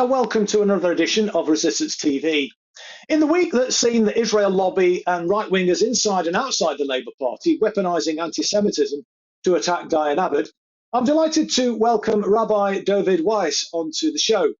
and welcome to another edition of Resistance TV. In the week that's seen the Israel lobby and right-wingers inside and outside the Labour Party weaponising anti-Semitism to attack Diane Abbott, I'm delighted to welcome Rabbi Dovid Weiss onto the show.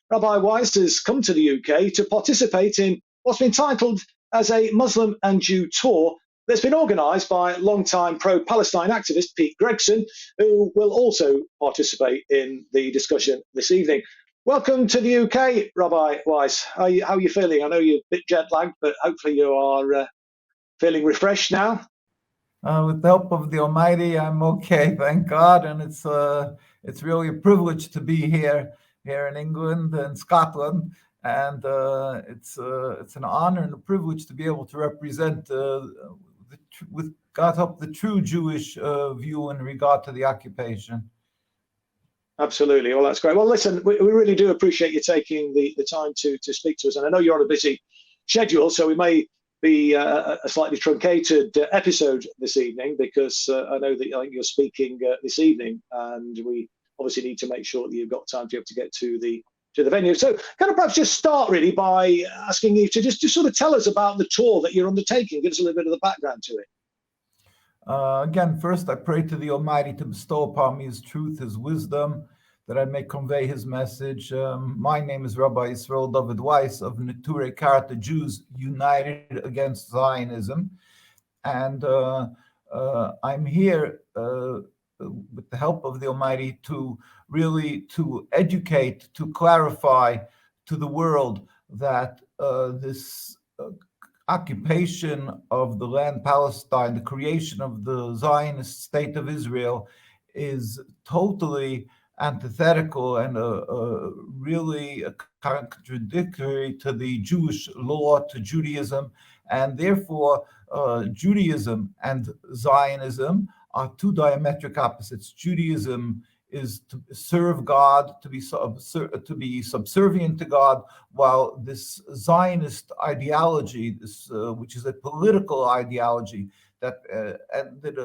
Rabbi Weiss has come to the UK to participate in what's been titled as a Muslim and Jew tour that's been organised by long-time pro-Palestine activist Pete Gregson, who will also participate in the discussion this evening. Welcome to the UK, Rabbi Weiss. How are you feeling? I know you're a bit jet-lagged, but hopefully you are feeling refreshed now. With the help of the Almighty, I'm okay, thank God, and it's really a privilege to be here in England and Scotland, and it's an honor and a privilege to be able to represent, with God's help, the true Jewish view in regard to the occupation. Absolutely. Well, that's great. Well, listen, we really do appreciate you taking the time to speak to us. And I know you're on a busy schedule, so we may be a slightly truncated episode this evening, because I know that you're speaking this evening, and we obviously need to make sure that you've got time to be able to get to the venue. So can I perhaps just start really by asking you to just sort of tell us about the tour that you're undertaking, give us a little bit of the background to it. Again, first I pray to the Almighty to bestow upon me His truth, His wisdom, that I may convey His message. My name is Rabbi Dovid Weiss of Neturei Karta Jews United Against Zionism, and I'm here with the help of the Almighty to educate, to clarify to the world that this occupation of the land Palestine, the creation of the Zionist state of Israel, is totally antithetical and really contradictory to the Jewish law, to Judaism, and therefore Judaism and Zionism are two diametric opposites. Judaism is to serve God, to be subservient to God, while this Zionist ideology, which is a political ideology that ended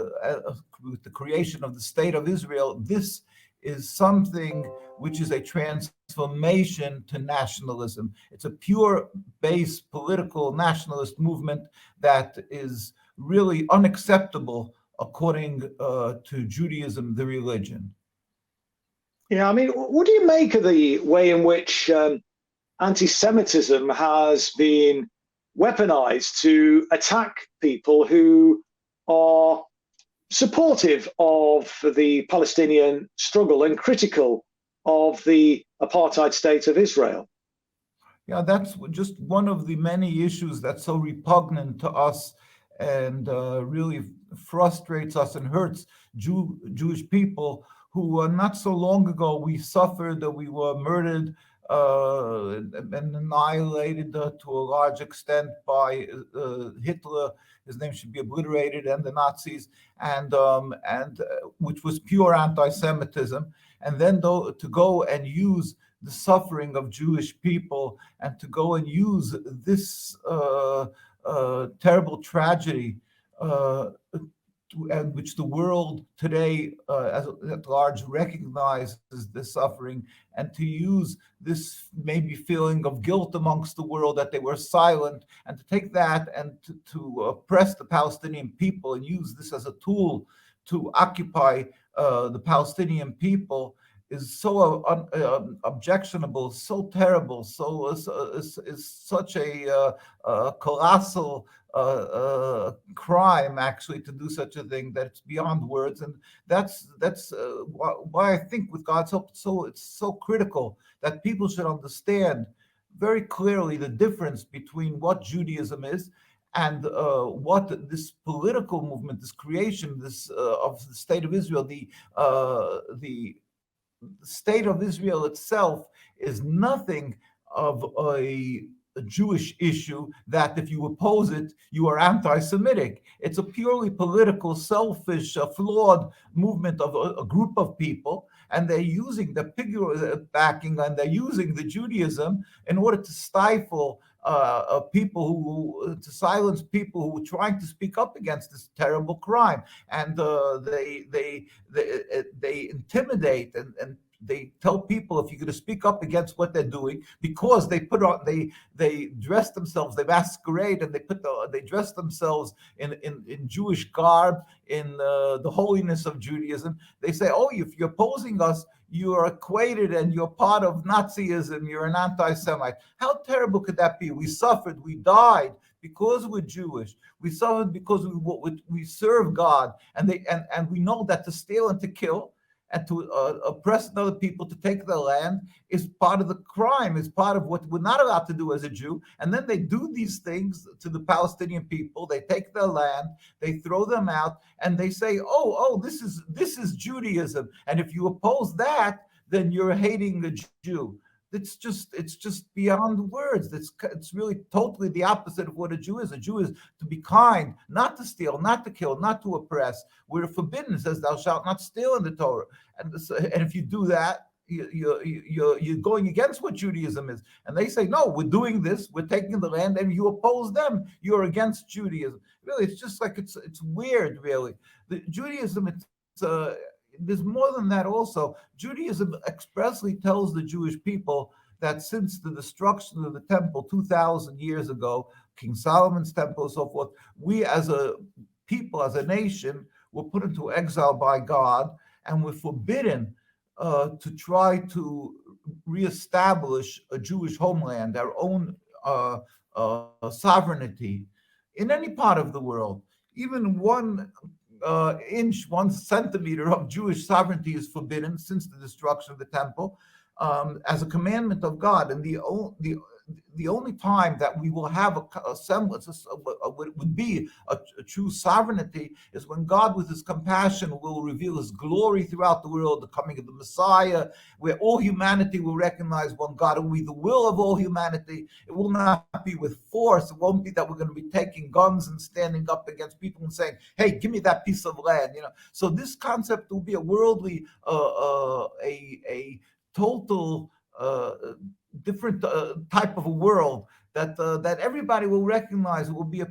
with the creation of the state of Israel, this is something which is a transformation to nationalism. It's a pure base political nationalist movement that is really unacceptable according to Judaism, the religion. Yeah, I mean, what do you make of the way in which anti-Semitism has been weaponized to attack people who are supportive of the Palestinian struggle and critical of the apartheid state of Israel? Yeah, that's just one of the many issues that's so repugnant to us and really frustrates us and hurts Jewish people who not so long ago we suffered, we were murdered and annihilated to a large extent by Hitler. His name should be obliterated, and the Nazis, and which was pure anti-Semitism. And then to go and use the suffering of Jewish people and to go and use this terrible tragedy and which the world today at large recognizes the suffering, and to use this maybe feeling of guilt amongst the world that they were silent, and to take that and to oppress the Palestinian people and use this as a tool to occupy the Palestinian people is so objectionable, so terrible, so is such a colossal crime actually to do such a thing that it's beyond words. And that's why I think with God's help, it's so critical that people should understand very clearly the difference between what Judaism is and what this political movement, this creation, this of the state of Israel, the state of Israel itself is nothing of a Jewish issue that if you oppose it, you are anti-Semitic. It's a purely political, selfish, flawed movement of a group of people, and they're using the backing, and they're using the Judaism in order to stifle to silence people who were trying to speak up against this terrible crime, and they intimidate and they tell people, if you're going to speak up against what they're doing, because they put on, they dress themselves, they masquerade, and they dress themselves in Jewish garb, in the holiness of Judaism. They say, oh, if you're opposing us, you are equated and you're part of Nazism, you're an anti-Semite. How terrible could that be? We suffered, we died because we're Jewish. We suffered because we serve God, and we know that to steal and to kill and to oppress other people, to take their land, is part of the crime, is part of what we're not allowed to do as a Jew. And then they do these things to the Palestinian people. They take their land, they throw them out, and they say, oh, this is Judaism. And if you oppose that, then you're hating a Jew. It's just beyond words. It's really totally the opposite of what a Jew is. A Jew is to be kind, not to steal, not to kill, not to oppress. We're forbidden. It says, "Thou shalt not steal" in the Torah. And if you do that, you're going against what Judaism is. And they say, no, we're doing this. We're taking the land, and you oppose them. You're against Judaism. Really, it's just like it's weird. Really, Judaism. There's more than that also. Judaism expressly tells the Jewish people that since the destruction of the temple 2,000 years ago, King Solomon's temple and so forth, we as a people, as a nation, were put into exile by God, and we're forbidden to try to reestablish a Jewish homeland, our own sovereignty in any part of the world. Even 1 inch, 1 centimeter of Jewish sovereignty is forbidden since the destruction of the temple, as a commandment of God. And the only time that we will have a semblance, would be a true sovereignty, is when God, with his compassion, will reveal his glory throughout the world, the coming of the Messiah, where all humanity will recognize one God. It will be the will of all humanity. It will not be with force. It won't be that we're going to be taking guns and standing up against people and saying, hey, give me that piece of land. So this concept will be a worldly, a total different type of a world that everybody will recognize. It will be a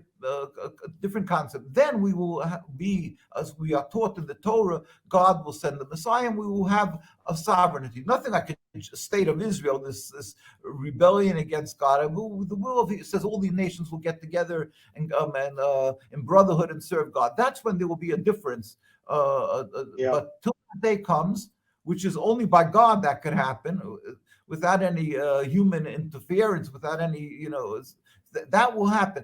different concept. Then we will be, as we are taught in the Torah, God will send the Messiah, and we will have a sovereignty. Nothing like a state of Israel, this rebellion against God. And the will of, it says, all the nations will get together and in brotherhood and serve God. That's when there will be a difference. But till that day comes, which is only by God that could happen, without any human interference, without any, that will happen.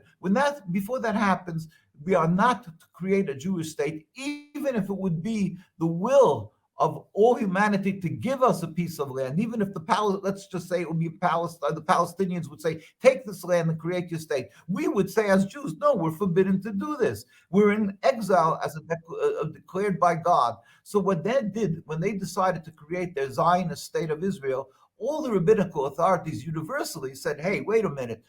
Before that happens, we are not to create a Jewish state, even if it would be the will of all humanity to give us a piece of land. Even if let's just say it would be Palestine, the Palestinians would say, take this land and create your state. We would say as Jews, no, we're forbidden to do this. We're in exile as declared by God. So what they did, when they decided to create their Zionist state of Israel, all the rabbinical authorities universally said, hey, wait a minute.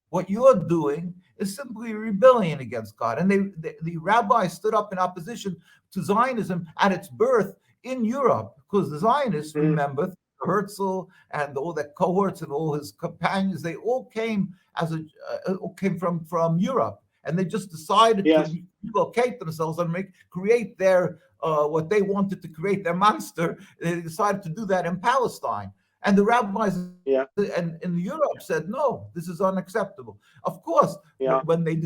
What you're doing is simply a rebellion against God. And the rabbis stood up in opposition to Zionism at its birth in Europe, because the Zionists, remember, Herzl and all the cohorts and all his companions, they all came from Europe, and they just decided to relocate themselves and create their what they wanted to create, their monster. They decided to do that in Palestine. And the rabbis and in Europe said, no, this is unacceptable. Of course, when they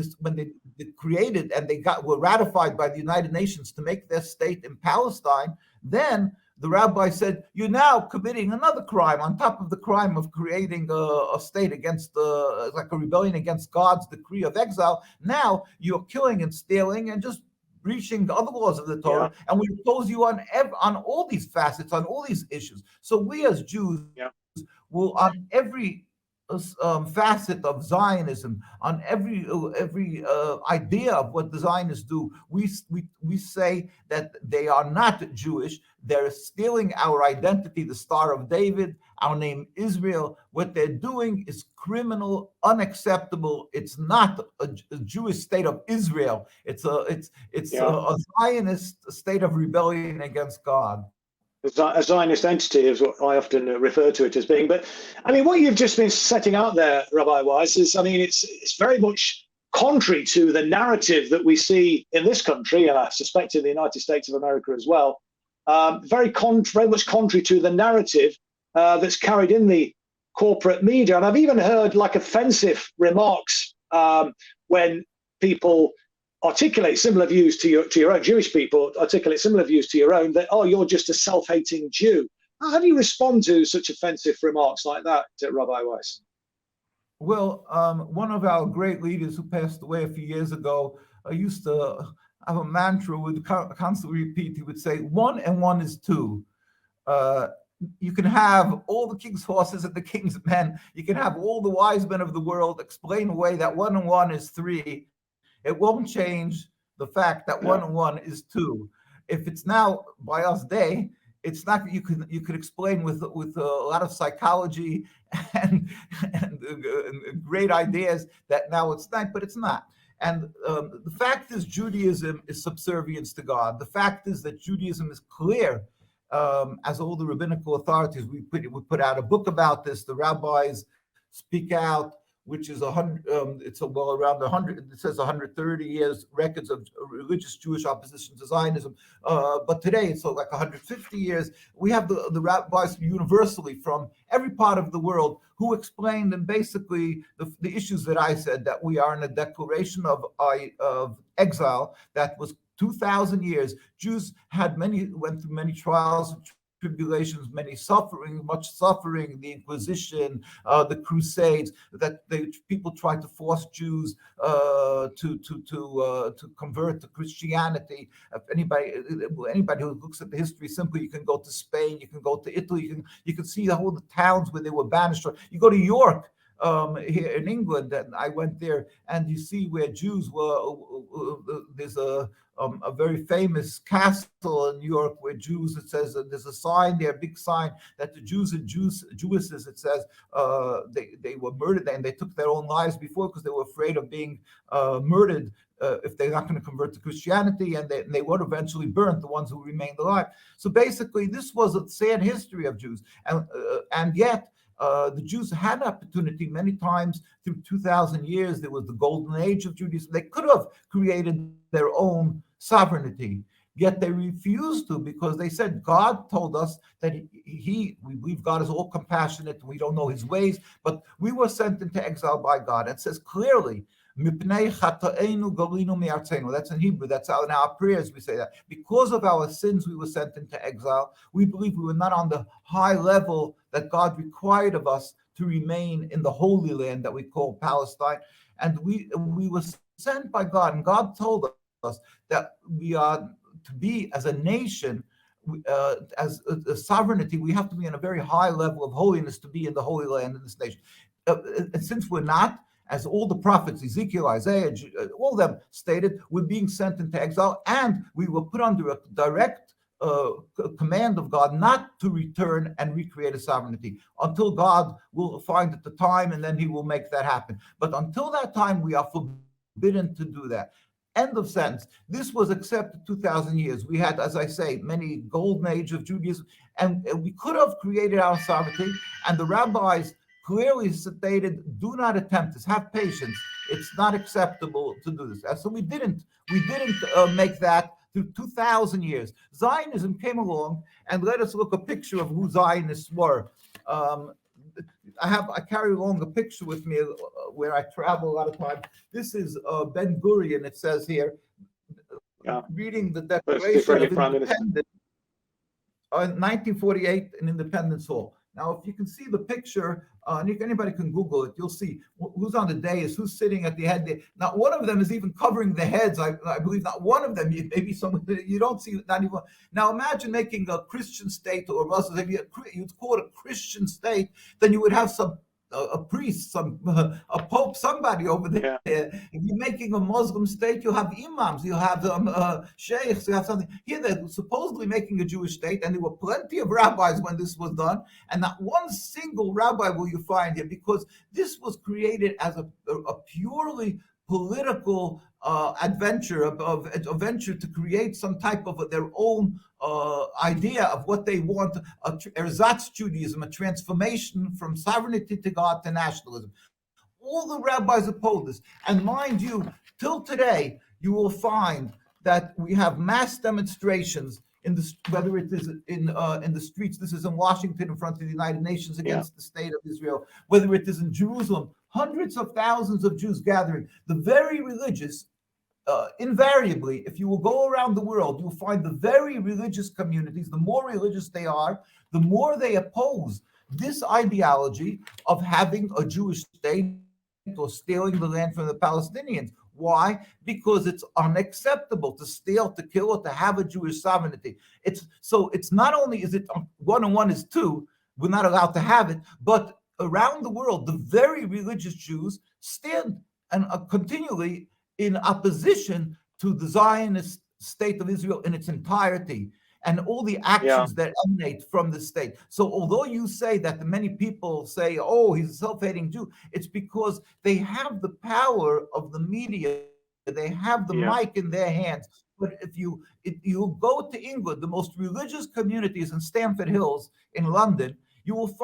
created and were ratified by the United Nations to make their state in Palestine, then the rabbi said, you're now committing another crime on top of the crime of creating a state against, like a rebellion against God's decree of exile. Now you're killing and stealing and just breaching the other laws of the Torah, and we oppose you on all these facets, on all these issues. So we as Jews will, on every facet of Zionism, on every idea of what the Zionists do, we say that they are not Jewish. They're stealing our identity, the Star of David, our name Israel. What they're doing is criminal, unacceptable. It's not a Jewish state of Israel. It's a Zionist state of rebellion against God. A Zionist entity is what I often refer to it as being. But I mean, what you've just been setting out there, Rabbi Weiss, is, I mean, it's very much contrary to the narrative that we see in this country, and I suspect in the United States of America as well, very much contrary to the narrative that's carried in the corporate media. And I've even heard like offensive remarks when people articulate similar views to your own, Jewish people articulate similar views to your own, that, oh, you're just a self-hating Jew. How do you respond to such offensive remarks like that, Rabbi Weiss? Well, one of our great leaders who passed away a few years ago used to have a mantra would constantly repeat. He would say, 1 and 1 is 2. You can have all the king's horses and the king's men. You can have all the wise men of the world explain away that 1 and 1 is 3. It won't change the fact that 1 and 1 is 2. If it's now by us day, it's not you could explain with a lot of psychology and great ideas that now it's not, but it's not. And the fact is, Judaism is subservience to God. The fact is that Judaism is clear, as all the rabbinical authorities. We put out a book about this. The rabbis speak out, which is around 100. It says 130 years records of religious Jewish opposition to Zionism. But today it's like 150 years. We have the rabbis universally from every part of the world who explained, and basically the issues that I said, that we are in a declaration of exile that was 2,000 years. Jews went through many trials, tribulations, much suffering, the Inquisition, the Crusades, that people tried to force Jews to convert to Christianity. If anybody who looks at the history, simply, you can go to Spain, you can go to Italy, you can see the whole towns where they were banished. You go to York, here in England, and I went there, and you see where Jews were. There's a very famous castle in New York where Jews, it says, there's a sign there, a big sign, that the Jews and Jewesses, it says, they were murdered, and they took their own lives before because they were afraid of being murdered if they're not going to convert to Christianity, and they were eventually burnt, the ones who remained alive. So basically, this was a sad history of Jews, and yet the Jews had opportunity many times through 2,000 years. There was the golden age of Judaism. They could have created their own sovereignty, yet they refused to, because they said God told us that we believe God is all compassionate and we don't know his ways, but we were sent into exile by God. It says clearly, that's in Hebrew. That's how in our prayers we say that. Because of our sins, we were sent into exile. We believe we were not on the high level that God required of us to remain in the Holy Land that we call Palestine. And we were sent by God, and God told us that we are to be, as a nation, as a sovereignty, we have to be on a very high level of holiness to be in the Holy Land in this nation. And since we're not, as all the prophets, Ezekiel, Isaiah, all of them stated, we're being sent into exile, and we were put under a direct command of God not to return and recreate a sovereignty until God will find it the time, and then he will make that happen. But until that time, we are forbidden to do that. End of sentence. This was accepted 2,000 years. We had, as I say, many golden age of Judaism, and we could have created our sovereignty, and the rabbis clearly stated, do not attempt this, have patience. It's not acceptable to do this. And so we didn't make that through 2,000 years. Zionism came along, and let us look a picture of who Zionists were. I carry along a picture with me where I travel a lot of times. This is Ben Gurion, it says here, reading the Declaration of Independence in 1948 in Independence Hall. Now, if you can see the picture, and anybody can Google it, you'll see who's on the dais, who's sitting at the head there. Not one of them is even covering the heads. I believe not one of them. Maybe someone you don't see, not even. Now, imagine making a Christian state, or Muslim. If you'd call it a Christian state, then you would have a priest, a pope, somebody over there. Yeah. If you're making a Muslim state, you'll have imams, you'll have sheikhs, you have something. Here they're supposedly making a Jewish state, and there were plenty of rabbis when this was done, and not one single rabbi will you find here, because this was created as a purely political adventure, a venture to create some type of their own idea of what they want, ersatz Judaism, a transformation from sovereignty to God to nationalism. All the rabbis oppose this. And mind you, till today, you will find that we have mass demonstrations whether it is in the streets. This is in Washington in front of the United Nations against the state of Israel. Whether it is in Jerusalem, hundreds of thousands of Jews gathering. The very religious, invariably, if you will go around the world, you'll find the very religious communities, the more religious they are, the more they oppose this ideology of having a Jewish state or stealing the land from the Palestinians. Why? Because it's unacceptable to steal, to kill, or to have a Jewish sovereignty. It's not only is it 1 and 1 is 2, we're not allowed to have it, but around the world, the very religious Jews stand and continually in opposition to the Zionist state of Israel in its entirety and all the actions that emanate from the state. So although you say that the many people say, oh, he's a self-hating Jew, it's because they have the power of the media. They have the mic in their hands. But if you go to England, the most religious communities in Stamford Hills in London, you won't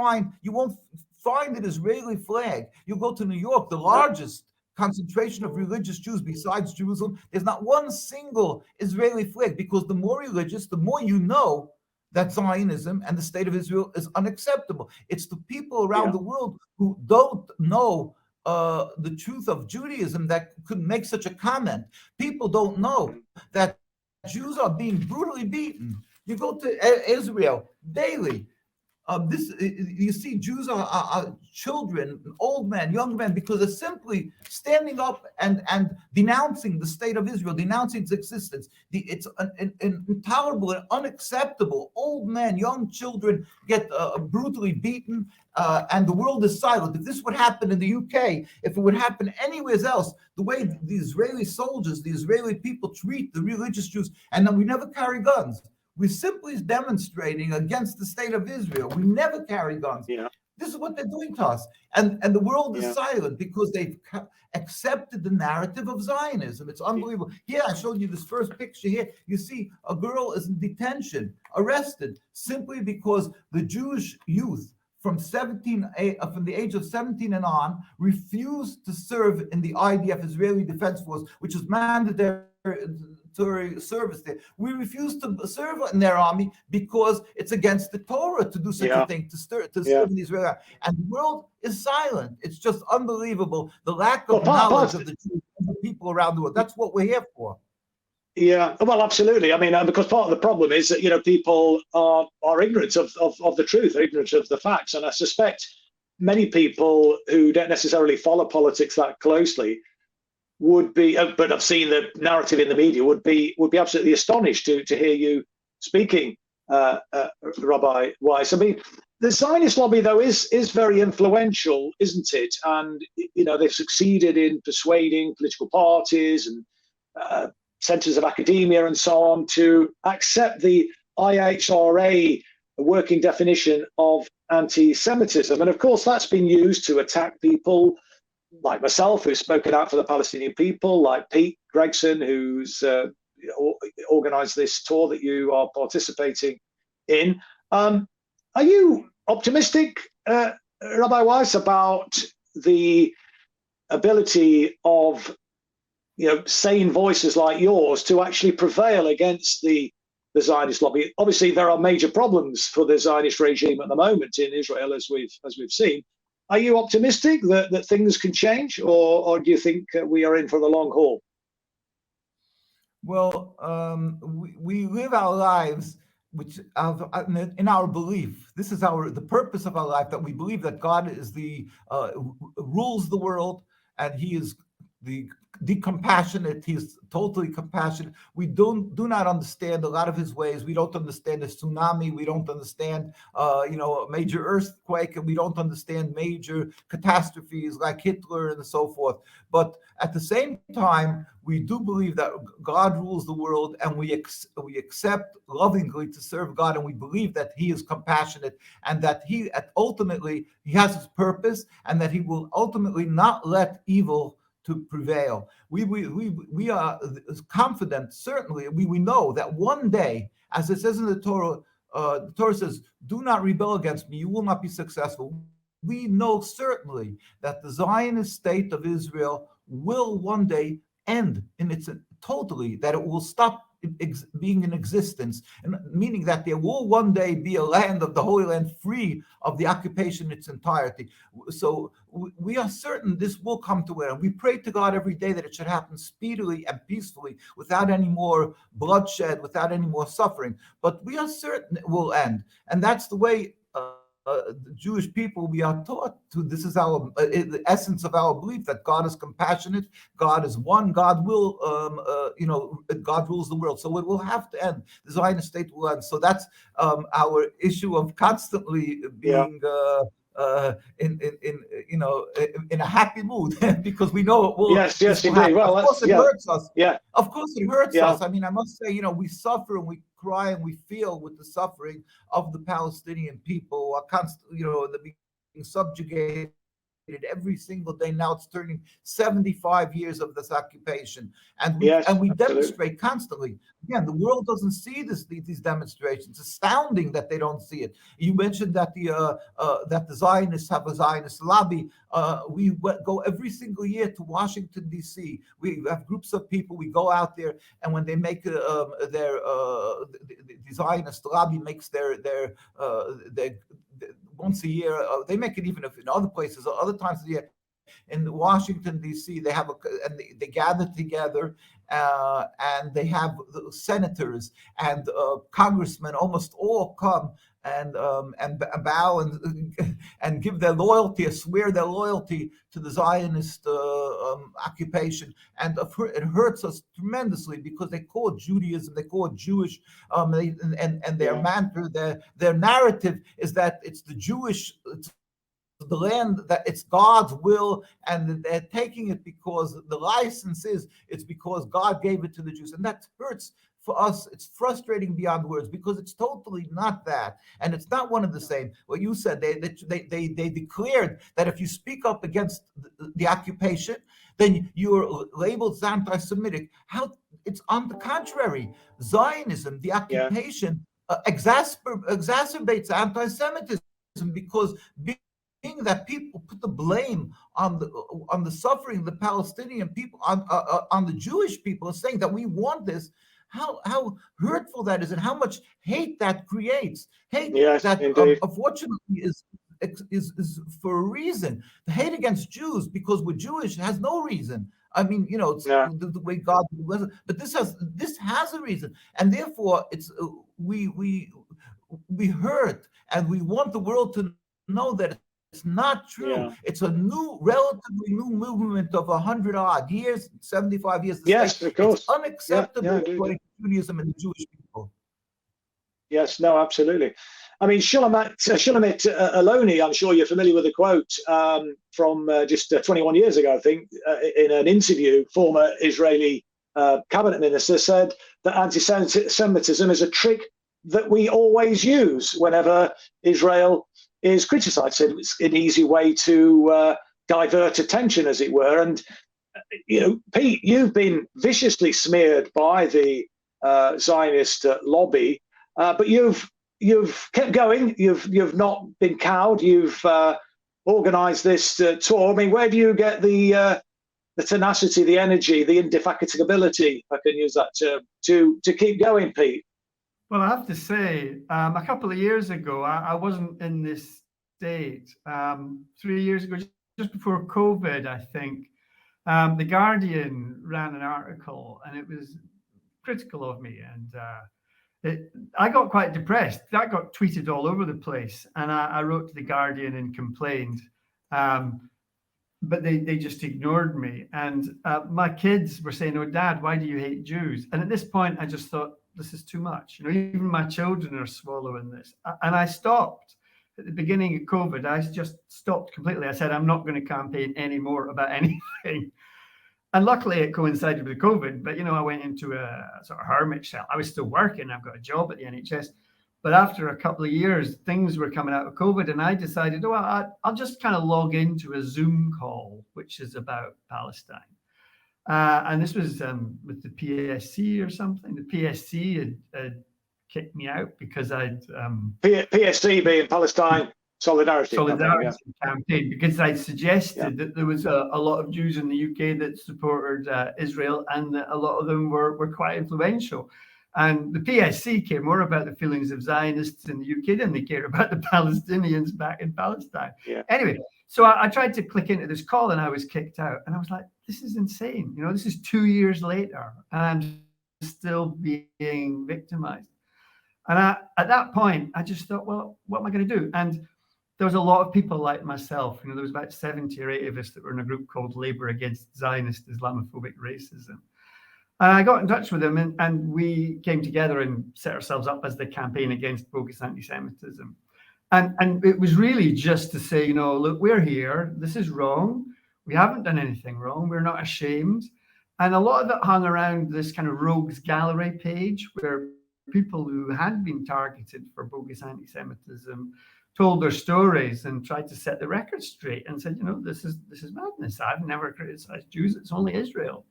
find an Israeli flag. You go to New York, the largest concentration of religious Jews besides Jerusalem, there's not one single Israeli flag, because the more religious, the more you know that Zionism and the state of Israel is unacceptable. It's the people around the world who don't know the truth of Judaism that could make such a comment. People don't know that Jews are being brutally beaten. You go to Israel daily. You see, Jews are children, old men, young men, because they're simply standing up and denouncing the state of Israel, denouncing its existence. It's intolerable and unacceptable. Old men, young children get brutally beaten, and the world is silent. If this would happen in the UK, if it would happen anywhere else, the way the Israeli soldiers, the Israeli people treat the religious Jews, and then we never carry guns. We're simply demonstrating against the state of Israel. We never carry guns. This is what they're doing to us. And the world is silent because they've accepted the narrative of Zionism. It's unbelievable. Here, I showed you this first picture here. You see a girl is in detention, arrested, simply because the Jewish youth from the age of 17 and on refused to serve in the IDF, Israeli Defense Force, which is mandatory service there. We refuse to serve in their army because it's against the Torah to do such a thing, to serve in Israel. And the world is silent. It's just unbelievable. The lack of knowledge of the Jewish people around the world. That's what we're here for. Yeah, well, absolutely. I mean, because part of the problem is that, people are ignorant of the truth, are ignorant of the facts. And I suspect many people who don't necessarily follow politics that closely would be, but I've seen the narrative in the media, would be absolutely astonished to hear you speaking, Rabbi Weiss. I mean, the Zionist lobby, though, is very influential, isn't it? And they've succeeded in persuading political parties and centres of academia and so on to accept the IHRA working definition of anti-Semitism. And of course, that's been used to attack people like myself, who's spoken out for the Palestinian people, like Pete Gregson, who's organised this tour that you are participating in. Are you optimistic, Rabbi Weiss, about the ability of sane voices like yours to actually prevail against the Zionist lobby? Obviously, there are major problems for the Zionist regime at the moment in Israel, as we've seen. Are you optimistic that things can change, or do you think we are in for the long haul? Well, we live our lives in our belief. This is the purpose of our life, that we believe that God is rules the world, and He is the compassionate. He is totally compassionate. We do not understand a lot of His ways. We don't understand the tsunami. We don't understand, a major earthquake, and we don't understand major catastrophes like Hitler and so forth. But at the same time, we do believe that God rules the world, and we accept lovingly to serve God, and we believe that He is compassionate, and that He ultimately He has His purpose, and that He will ultimately not let evil to prevail. We are confident, certainly, we know that one day, as it says in the Torah says, do not rebel against me, you will not be successful. We know certainly that the Zionist state of Israel will one day end in its totally, that it will stop being in existence, and meaning that there will one day be a land of the Holy Land free of the occupation in its entirety. So we are certain this will come to an end. We pray to God every day that it should happen speedily and peacefully, without any more bloodshed, without any more suffering. But we are certain it will end, and that's the way the Jewish people, we are taught to. This is our the essence of our belief, that God is compassionate, God is one, God will, God rules the world. So it will have to end. The Zionist state will end. So that's our issue of constantly being in a happy mood because we know it will. Yes, indeed. Well, of course, it hurts us. Yeah, of course, it hurts us. I mean, I must say, we suffer and we cry and we feel with the suffering of the Palestinian people who are constantly, they're being subjugated every single day. Now it's turning 75 years of this occupation, and we demonstrate constantly. Again, the world doesn't see these demonstrations. It's astounding that they don't see it. You mentioned that the Zionists have a Zionist lobby. We go every single year to Washington D.C. We have groups of people. We go out there, and when they make the Zionist lobby makes their once a year, they make it even if in other places, other times of the year. In Washington D.C., they have they gather together, and they have senators and congressmen, almost all come and bow and give their loyalty, swear their loyalty to the Zionist occupation. And it hurts us tremendously because they call it Judaism, they call it Jewish, and their mantra, their narrative is that it's the Jewish, the land, that it's God's will, and they're taking it because the license is, it's because God gave it to the Jews. And that hurts for us. It's frustrating beyond words because it's totally not that, and it's not one and the same. What you said, they declared that if you speak up against the occupation, then you're labeled anti-Semitic. How? It's on the contrary. Zionism, the occupation, exacerbates anti-Semitism because being that people put the blame on the suffering of the Palestinian people, on the Jewish people, and saying that we want this. How hurtful that is, and how much hate that creates. Hate that unfortunately is for a reason. The hate against Jews because we're Jewish has no reason. I mean, it's the way God, but this has a reason, and therefore it's we hurt, and we want the world to know that it's not true. Yeah. It's a relatively new movement of 100-odd years, 75 years. Yes, of course. It's unacceptable according to Judaism and the Jewish people. Yes, no, absolutely. I mean, Shulamit Aloni, I'm sure you're familiar with the quote from just 21 years ago, I think, in an interview, former Israeli cabinet minister said that anti-Semitism is a trick that we always use whenever Israel is criticized. So it's an easy way to divert attention, as it were. And Pete, you've been viciously smeared by the Zionist lobby, but you've kept going. You've not been cowed. You've organised this tour. I mean, where do you get the tenacity, the energy, the indefatigability, if I can use that term, to keep going, Pete? Well, I have to say, a couple of years ago, I wasn't in this state. 3 years ago, just before COVID, I think, The Guardian ran an article, and it was critical of me. And I got quite depressed. That got tweeted all over the place. And I wrote to The Guardian and complained. But they just ignored me. And my kids were saying, "Oh, Dad, why do you hate Jews?" And at this point, I just thought, this is too much. Even my children are swallowing this. And I stopped. At the beginning of COVID, I just stopped completely. I said, I'm not going to campaign anymore about anything. And luckily, it coincided with COVID. But, I went into a sort of hermit shell. I was still working. I've got a job at the NHS. But after a couple of years, things were coming out of COVID. And I decided, I'll just kind of log into a Zoom call, which is about Palestine. And this was with the PSC or something. The PSC had kicked me out because I'd... PSC being Palestine Solidarity Campaign, because I suggested that there was a lot of Jews in the UK that supported Israel, and that a lot of them were quite influential. And the PSC care more about the feelings of Zionists in the UK than they care about the Palestinians back in Palestine. Yeah. Anyway, so I tried to click into this call and I was kicked out. And I was like, this is insane. You know, this is 2 years later and I'm still being victimized. And at that point, I just thought, well, what am I going to do? And there was a lot of people like myself. You know, there was about 70 or 80 of us that were in a group called Labour Against Zionist Islamophobic Racism. And I got in touch with them and we came together and set ourselves up as the campaign against bogus anti-Semitism. And it was really just to say, you know, look, we're here. This is wrong. We haven't done anything wrong. We're not ashamed. And a lot of it hung around this kind of rogues gallery page where people who had been targeted for bogus anti-Semitism told their stories and tried to set the record straight and said, you know, this is madness. I've never criticized Jews. It's only Israel.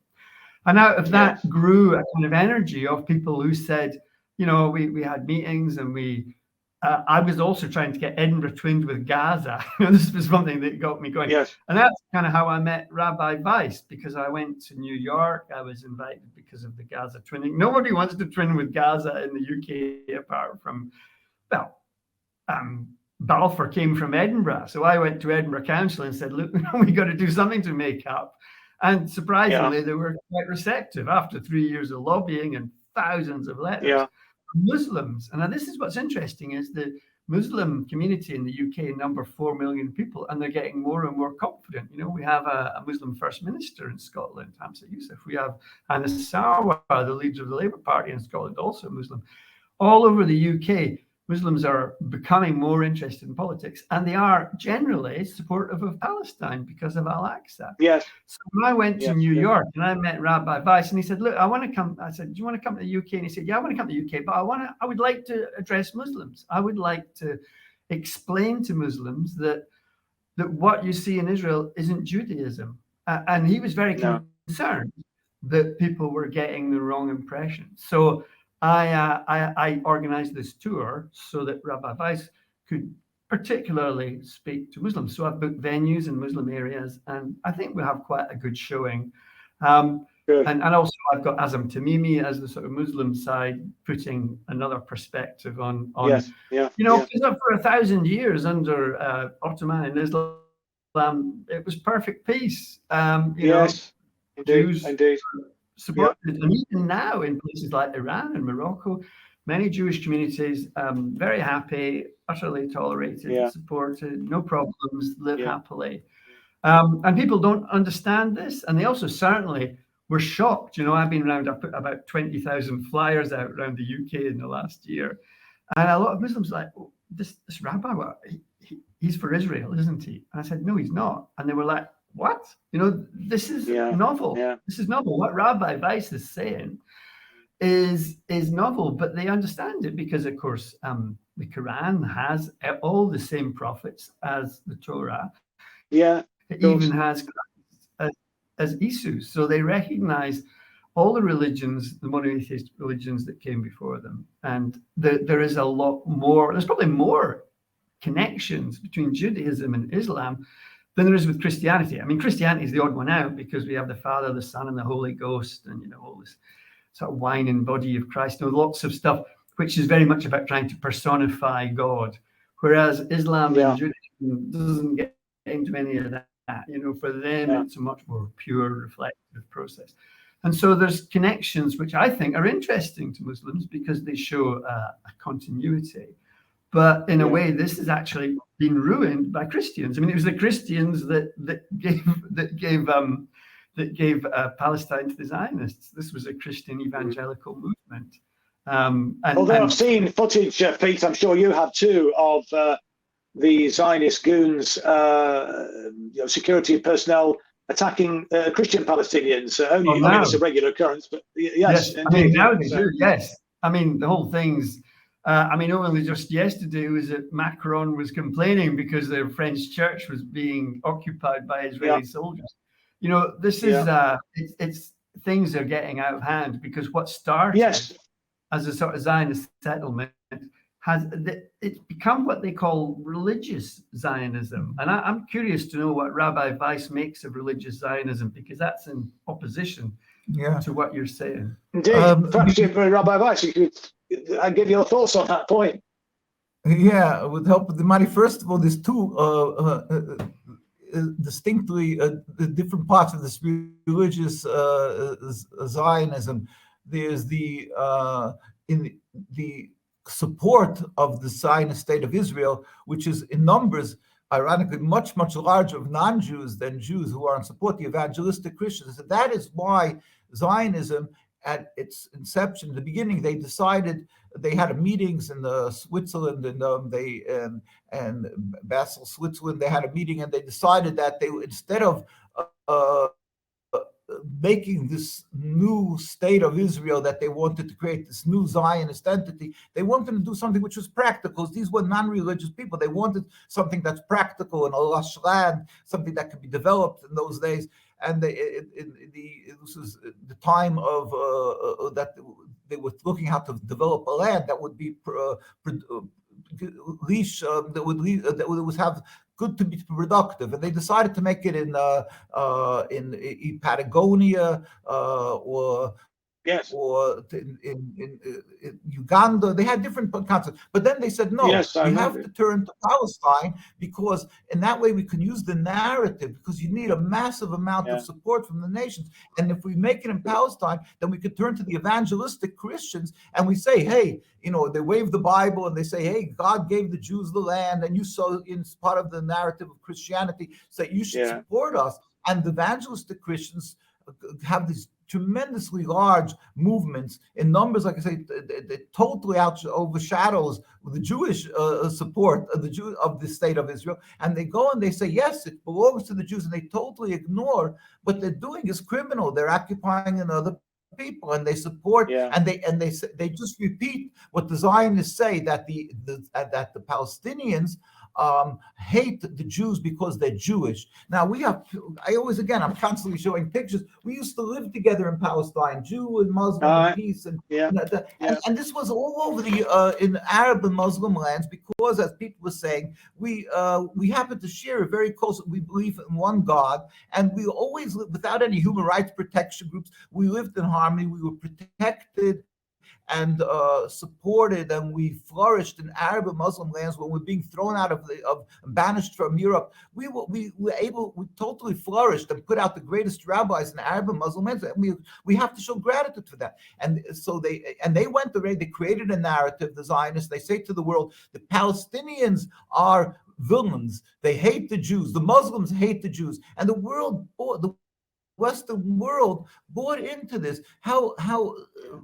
And out of that grew a kind of energy of people who said, you know, we had meetings and I was also trying to get Edinburgh twinned with Gaza. This was something that got me going. Yes. And that's kind of how I met Rabbi Weiss, because I went to New York. I was invited because of the Gaza twinning. Nobody wants to twin with Gaza in the UK apart from, well, Balfour came from Edinburgh. So I went to Edinburgh Council and said, look, we got to do something to make up. And surprisingly, they were quite receptive after 3 years of lobbying and thousands of letters. Muslims, and now this is what's interesting, is the Muslim community in the UK number 4 million people, and they're getting more and more confident. You know, we have a Muslim First Minister in Scotland, Hamza Yousaf. We have Anna Sarwar, the leader of the Labour Party in Scotland, also Muslim. All over the UK, Muslims are becoming more interested in politics, and they are generally supportive of Palestine because of Al-Aqsa. Yes. So when I went to New York and I met Rabbi Weiss, and he said, look, I want to come. I said, do you want to come to the UK? And he said, yeah, I want to come to the UK, but I would like to address Muslims. I would like to explain to Muslims that what you see in Israel isn't Judaism. And he was very concerned that people were getting the wrong impression. So I organized this tour so that Rabbi Weiss could particularly speak to Muslims. So I've booked venues in Muslim areas, and I think we'll have quite a good showing. And also I've got Azzam Tamimi as the sort of Muslim side, putting another perspective on you know, because for 1,000 years under Ottoman and Islam, it was perfect peace. You know, Jews supported, and even now in places like Iran and Morocco, many Jewish communities very happy, utterly tolerated, supported, no problems, live happily. And people don't understand this, and they also certainly were shocked. You know, I've been around, I put about 20,000 flyers out around the UK in the last year, and a lot of Muslims like, oh, this rabbi, well, he's for Israel, isn't he? And I said, no, he's not. And they were like, what? You know, this is novel. This is novel. What Rabbi Weiss is saying is novel, but they understand it because, of course, the Quran has all the same prophets as the Torah. It even has as Isus. So they recognize all the religions, the monotheist religions that came before them. And there is a lot more, there's probably more connections between Judaism and Islam than there is with Christianity. I mean, Christianity is the odd one out because we have the Father, the Son, and the Holy Ghost, and, you know, all this sort of wine and body of Christ, and lots of stuff, which is very much about trying to personify God. Whereas Islam and Judaism doesn't get into any of that. You know, for them, it's a much more pure, reflective process. And so there's connections which I think are interesting to Muslims because they show a continuity. But in a way, this has actually been ruined by Christians. I mean, it was the Christians that gave Palestine to the Zionists. This was a Christian evangelical movement. Although I've seen footage, Pete, I'm sure you have too, of the Zionist goons, security personnel attacking Christian Palestinians. I mean, it's a regular occurrence, but yes. I mean, now they do, yes. I mean, the whole thing's, I mean, only just yesterday was that Macron was complaining because their French church was being occupied by Israeli soldiers. You know, this is, it's things are getting out of hand because what started as a sort of Zionist settlement it's become what they call religious Zionism. And I'm curious to know what Rabbi Weiss makes of religious Zionism, because that's in opposition to what you're saying. Indeed. Perhaps, Rabbi Weiss, you could give your thoughts on that point. Yeah, with help of the money. First of all, there's two distinctly different parts of this religious Zionism. There's the support of the Zionist state of Israel, which is in numbers, ironically, much, much larger of non-Jews than Jews who are in support, the evangelistic Christians. And that is why Zionism, at its inception, in the beginning, they decided, they had meetings in Switzerland and Basel, Switzerland. They had a meeting and they decided that they, instead of making this new state of Israel that they wanted to create, this new Zionist entity, they wanted to do something which was practical. These were non-religious people. They wanted something that's practical in a lush land, something that could be developed in those days. And this was the time of that they were looking how to develop a land that would be that would have good to be productive, and they decided to make it in Patagonia or Yes. Or in Uganda. They had different concepts. But then they said, no, yes, we have to turn to Palestine, because in that way we can use the narrative, because you need a massive amount of support from the nations. And if we make it in Palestine, then we could turn to the evangelistic Christians and we say, hey, you know, they wave the Bible and they say, hey, God gave the Jews the land, and you saw in part of the narrative of Christianity, say you should support us. And the evangelistic Christians have these tremendously large movements in numbers. Like I say, they totally overshadows the Jewish support of the state of Israel. And they go and they say, yes, it belongs to the Jews, and they totally ignore what they're doing is criminal. They're occupying another people, and they support and they just repeat what the Zionists say, that the Palestinians hate the Jews because they're Jewish. Now I'm constantly showing pictures. We used to live together in Palestine, Jew and Muslim in peace, and this was all over the in Arab and Muslim lands, because, as people were saying, we happen to share a very close. We believe in one God, and we always lived without any human rights protection groups. We lived in harmony. We were protected and supported, and we flourished in Arab and Muslim lands. When we're being thrown out of banished from Europe, we totally flourished and put out the greatest rabbis in Arab and Muslim lands. And we have to show gratitude for that. And so they went the way they created a narrative, the Zionists. They say to the world, the Palestinians are villains. They hate the Jews. The Muslims hate the Jews, and the Western world bought into this. How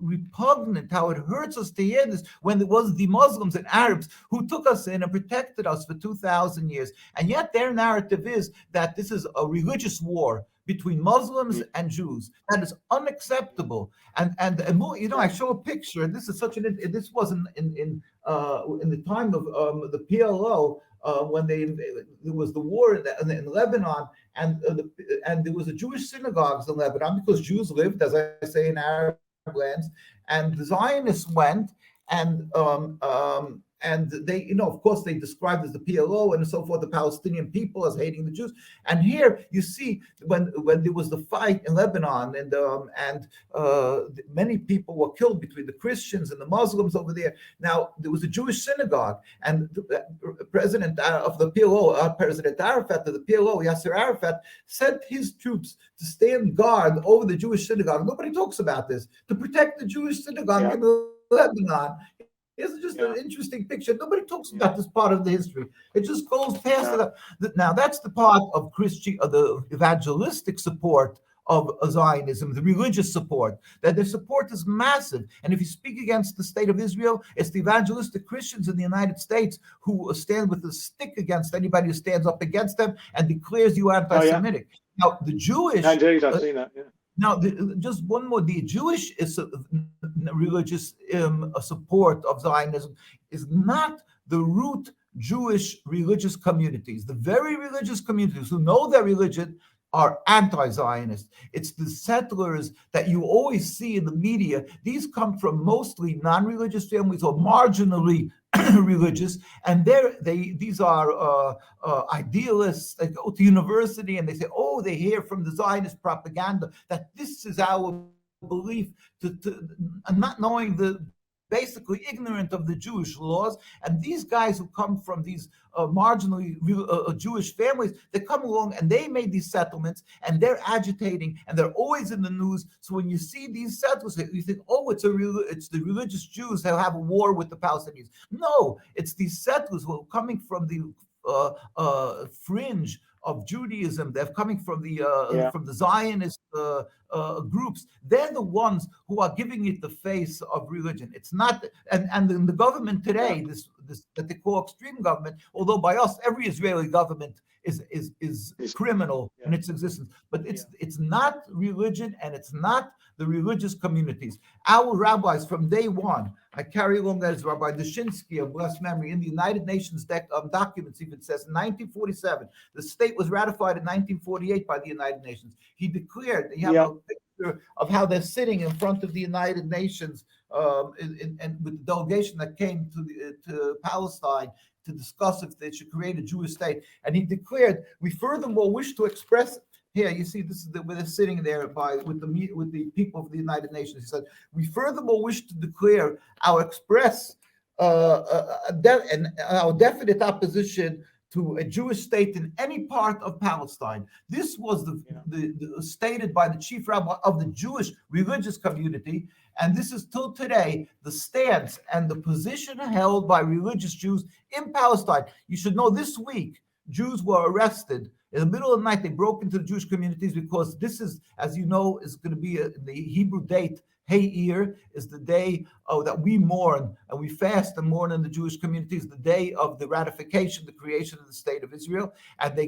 repugnant, how it hurts us to hear this, when it was the Muslims and Arabs who took us in and protected us for 2,000 years. And yet their narrative is that this is a religious war between Muslims and Jews. That is unacceptable. And you know, I show a picture, and this is this was in the time of the PLO, when there was the war in Lebanon, and there was a Jewish synagogues in Lebanon, because Jews lived, as I say, in Arab lands, and the Zionists went and they, you know, of course, they described as the PLO and so forth, the Palestinian people as hating the Jews. And here you see when there was the fight in Lebanon, and many people were killed between the Christians and the Muslims over there. Now there was a Jewish synagogue, and the president of the PLO, President Arafat of the PLO, Yasser Arafat, sent his troops to stand guard over the Jewish synagogue. Nobody talks about this, to protect the Jewish synagogue in Lebanon. It's just an interesting picture. Nobody talks about this part of the history. It just goes past it. Now, that's the part of the evangelistic support of Zionism, the religious support, that their support is massive. And if you speak against the state of Israel, it's the evangelistic Christians in the United States who stand with a stick against anybody who stands up against them and declares you anti-Semitic. Now, the Jewish... Indeed, I've seen that, Now, just one more: the Jewish religious support of Zionism is not the root Jewish religious communities. The very religious communities who know their religion are anti-Zionist. It's the settlers that you always see in the media. These come from mostly non-religious families or marginally religious, and these are idealists. They go to university and they say, oh, they hear from the Zionist propaganda that this is our belief, not knowing basically ignorant of the Jewish laws. And these guys who come from these marginally Jewish families, they come along and they made these settlements, and they're agitating, and they're always in the news. So when you see these settlements, you think, oh, it's the religious Jews that have a war with the Palestinians. No, it's these settlers who are coming from the fringe of Judaism. They're coming from the Zionist groups. They're the ones who are giving it the face of religion. It's not, and in the government today, this that they call extreme government, although by us every Israeli government is criminal in its existence, but it's not religion, and it's not the religious communities. Our rabbis from day one, I carry along that as Rabbi Dushinsky of blessed memory, in the United Nations documents even says in 1947, the state was ratified in 1948 by the United Nations. He declared, you have a picture of how they're sitting in front of the United Nations and with the delegation that came to Palestine to discuss if they should create a Jewish state. And he declared, we furthermore wish to express. Here, you see, this is where they're sitting there with the people of the United Nations. He said, we furthermore wish to declare our express and our definite opposition to a Jewish state in any part of Palestine. This was the stated by the chief rabbi of the Jewish religious community, and this is till today the stance and the position held by religious Jews in Palestine. You should know this week, Jews were arrested. In the middle of the night, they broke into the Jewish communities because this is, as you know, is going to be the Hebrew date. Hey-Ir is the day that we mourn and we fast and mourn in the Jewish communities, the day of the ratification, the creation of the state of Israel. And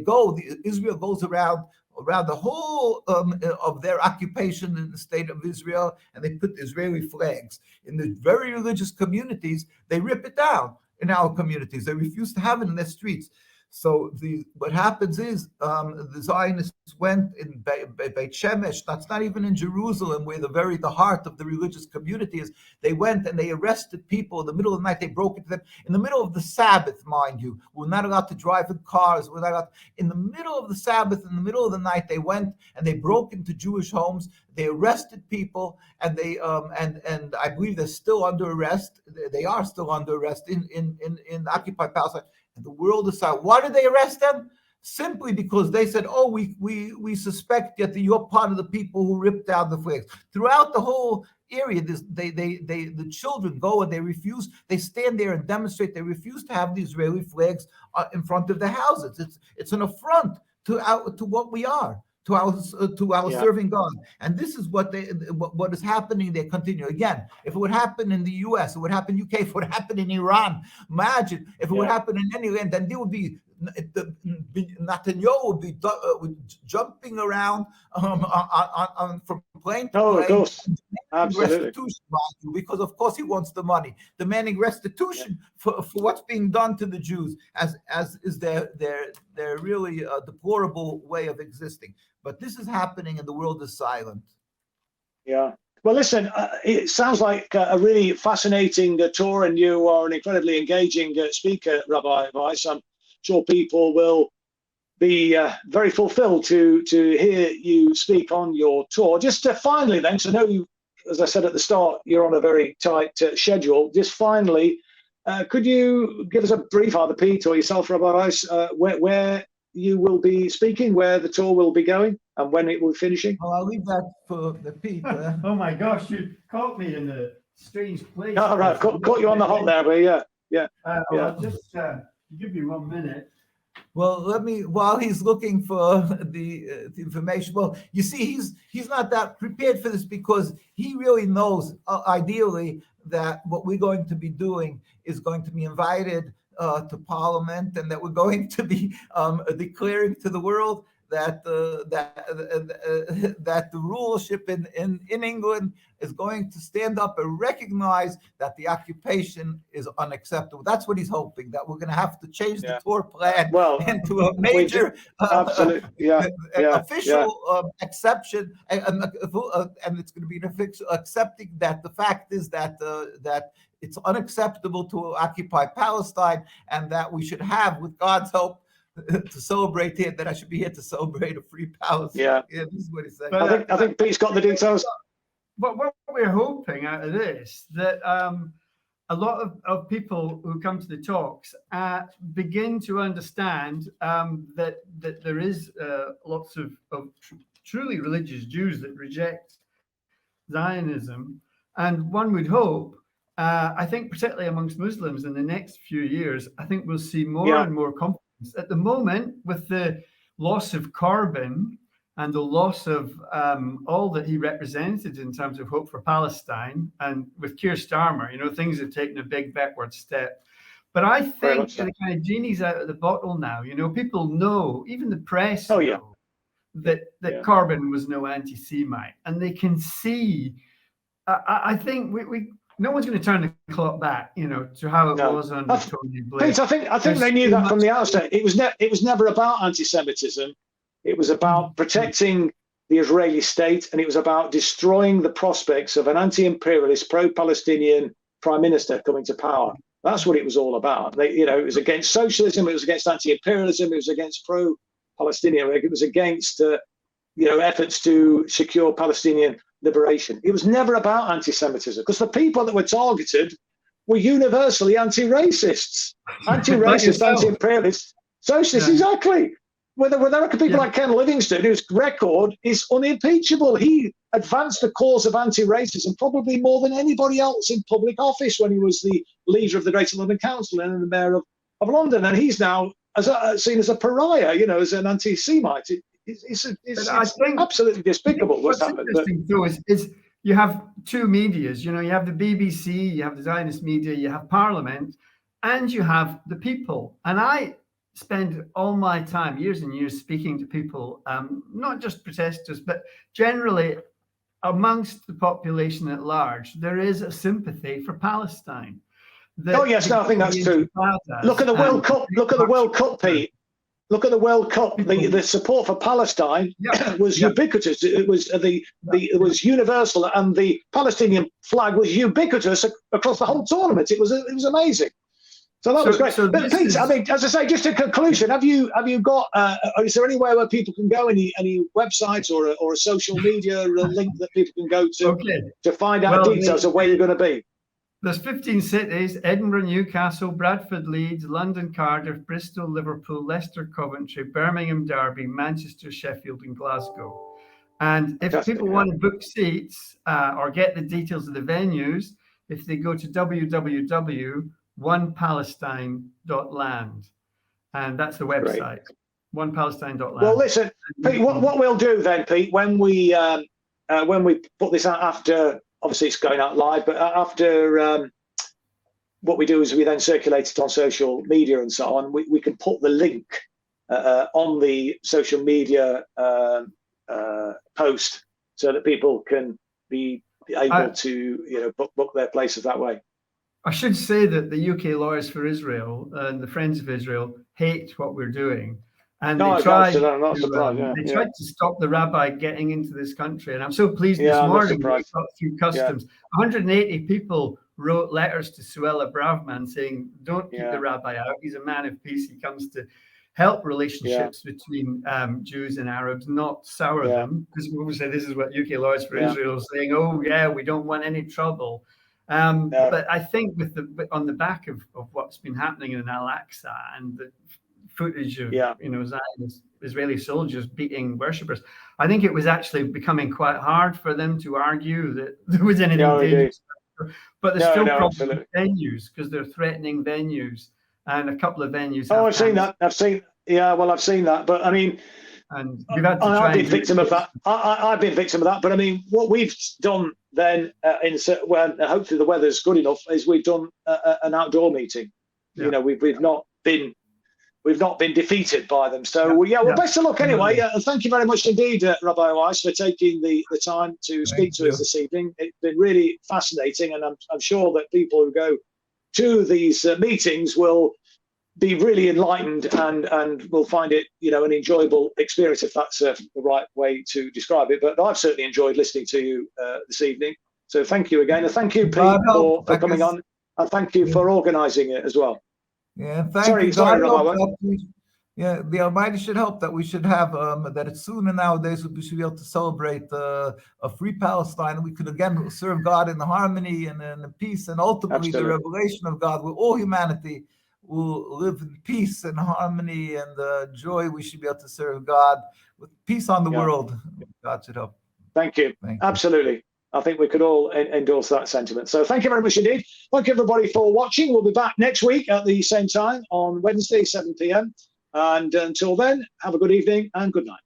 Israel goes around the whole of their occupation in the state of Israel, and they put Israeli flags. In the very religious communities, they rip it down. In our communities, they refuse to have it in their streets. So what happens is the Zionists went in Beit Shemesh. That's not even in Jerusalem, where the heart of the religious community is. They went and they arrested people in the middle of the night. They broke into them in the middle of the Sabbath, mind you. We're not allowed to drive in cars. We're not allowed. In the middle of the Sabbath, in the middle of the night, they went and they broke into Jewish homes. They arrested people, and they and I believe they're still under arrest. They are still under arrest in occupied Palestine. And the world decided, why did they arrest them? Simply because they said, oh, we suspect that you're part of the people who ripped down the flags. Throughout the whole area, the children go and they refuse. They stand there and demonstrate. They refuse to have the Israeli flags in front of the houses. It's an affront to what we are. To our serving God, and this is what is happening. They continue again. If it would happen in the U.S., it would happen in UK. If it would happen in Iran, imagine if it would happen in any land. Then there would be Netanyahu would be jumping around from plane to plane. Of course, absolutely. Restitution, because of course he wants the money, demanding restitution for what's being done to the Jews, as is their really deplorable way of existing. But this is happening, and the world is silent. Yeah. Well, listen, it sounds like a really fascinating tour, and you are an incredibly engaging speaker, Rabbi Weiss. I'm sure people will be very fulfilled to hear you speak on your tour. Just finally then, because I know you, as I said at the start, you're on a very tight schedule. Just finally, could you give us a brief, either Pete or yourself, Rabbi Weiss, where you will be speaking, where the tour will be going, and when it will be finishing? Well, I'll leave that for the Pete. Oh my gosh, you caught me in a strange place. All right, caught you on the hop there, but yeah. I'll just give me 1 minute. Well, while he's looking for the information. Well, you see, he's not that prepared for this, because he really knows ideally that what we're going to be doing is going to be invited to Parliament, and that we're going to be declaring to the world that the rulership in England is going to stand up and recognize that the occupation is unacceptable. That's what he's hoping, that we're going to have to change the tour plan into a major official exception, and it's going to be an official accepting that the fact is that it's unacceptable to occupy Palestine, and that we should have, with God's help, to celebrate here, that I should be here to celebrate a free Palestine. Yeah, this is what he said. I think Pete's got the details. what we're hoping out of this, that a lot of people who come to the talks begin to understand that there is lots of truly religious Jews that reject Zionism. And one would hope, I think particularly amongst Muslims in the next few years, I think we'll see more and more confidence. At the moment, with the loss of Corbyn and the loss of all that he represented in terms of hope for Palestine, and with Keir Starmer, things have taken a big backward step. But I think the kind of genie's out of the bottle now. People know, even the press know, that Corbyn was no anti-Semite, and they can see. I think we no one's going to turn the clock back, to how it was under Tony Blair. Pete, I think they knew that from the outset. It was never about anti-Semitism. It was about protecting the Israeli state, and it was about destroying the prospects of an anti-imperialist, pro-Palestinian prime minister coming to power. That's what it was all about. It was against socialism. It was against anti-imperialism. It was against pro-Palestinian. It was against efforts to secure Palestinian liberation. It was never about anti-Semitism, because the people that were targeted were universally anti-racists, anti-imperialists, socialists. Exactly. Where there are people like Ken Livingstone, whose record is unimpeachable. He advanced the cause of anti-racism probably more than anybody else in public office when he was the leader of the Greater London Council and the mayor of London. And he's now seen as a pariah, as an anti-Semite. It's absolutely despicable what's happened. What's interesting, though, is you have two medias. You have the BBC, you have the Zionist media, you have Parliament, and you have the people. And I spend all my time, years and years, speaking to people, not just protesters, but generally amongst the population at large. There is a sympathy for Palestine. I think that's true. Look at the World Cup. Look at the World Cup, Pete. Look at the World Cup. The support for Palestine was ubiquitous. It was universal, and the Palestinian flag was ubiquitous across the whole tournament. It was amazing. So that was great. But Pete, as I say, just in conclusion, have you got? Is there anywhere where people can go? Any websites or a social media link that people can go to find out details of where you're going to be? There's 15 cities: Edinburgh, Newcastle, Bradford, Leeds, London, Cardiff, Bristol, Liverpool, Leicester, Coventry, Birmingham, Derby, Manchester, Sheffield, and Glasgow. And if people want to book seats or get the details of the venues, if they go to www.onepalestine.land, and that's the website, onepalestine.land. Well, listen, Pete, what we'll do then, Pete, when we put this out after. Obviously, it's going out live, but after what we do is we then circulate it on social media and so on. We can put the link on the social media post so that people can be able to book their places that way. I should say that the UK Lawyers for Israel and the Friends of Israel hate what we're doing. And they tried to stop the rabbi getting into this country. And I'm so pleased this morning we got through customs. 180 people wrote letters to Suella Braverman saying, don't keep the rabbi out. He's a man of peace. He comes to help relationships between Jews and Arabs, not sour them. Because we say this is what UK Lawyers for Israel is saying, we don't want any trouble. But I think on the back of what's been happening in Al-Aqsa and the footage of Zionist Israeli soldiers beating worshippers, I think it was actually becoming quite hard for them to argue that there was anything dangerous. But there's still problems with venues, because they're threatening venues, and a couple of venues. I've seen that. I've seen that. But I mean, and we've had to I've been victim of that. I've been victim of that. But I mean, what we've done then, when hopefully the weather's good enough, is we've done an outdoor meeting. We've not been defeated by them. So, best of luck anyway. And thank you very much indeed, Rabbi Weiss, for taking the time to speak to us this evening. It's been really fascinating, and I'm sure that people who go to these meetings will be really enlightened and will find it, an enjoyable experience, if that's the right way to describe it. But I've certainly enjoyed listening to you this evening. So thank you again. And thank you, Pete, for coming on. And thank you for organising it as well. Yeah, thank you. Yeah, the Almighty should help that we should have that it's sooner nowadays we should be able to celebrate a free Palestine. We could again serve God in the harmony and in the peace, and ultimately the revelation of God, where all humanity will live in peace and harmony and joy. We should be able to serve God with peace on the world. God should help. Thank you. Absolutely. I think we could all endorse that sentiment. So thank you very much indeed. Thank you everybody for watching. We'll be back next week at the same time on Wednesday, 7 p.m. And until then, have a good evening and good night.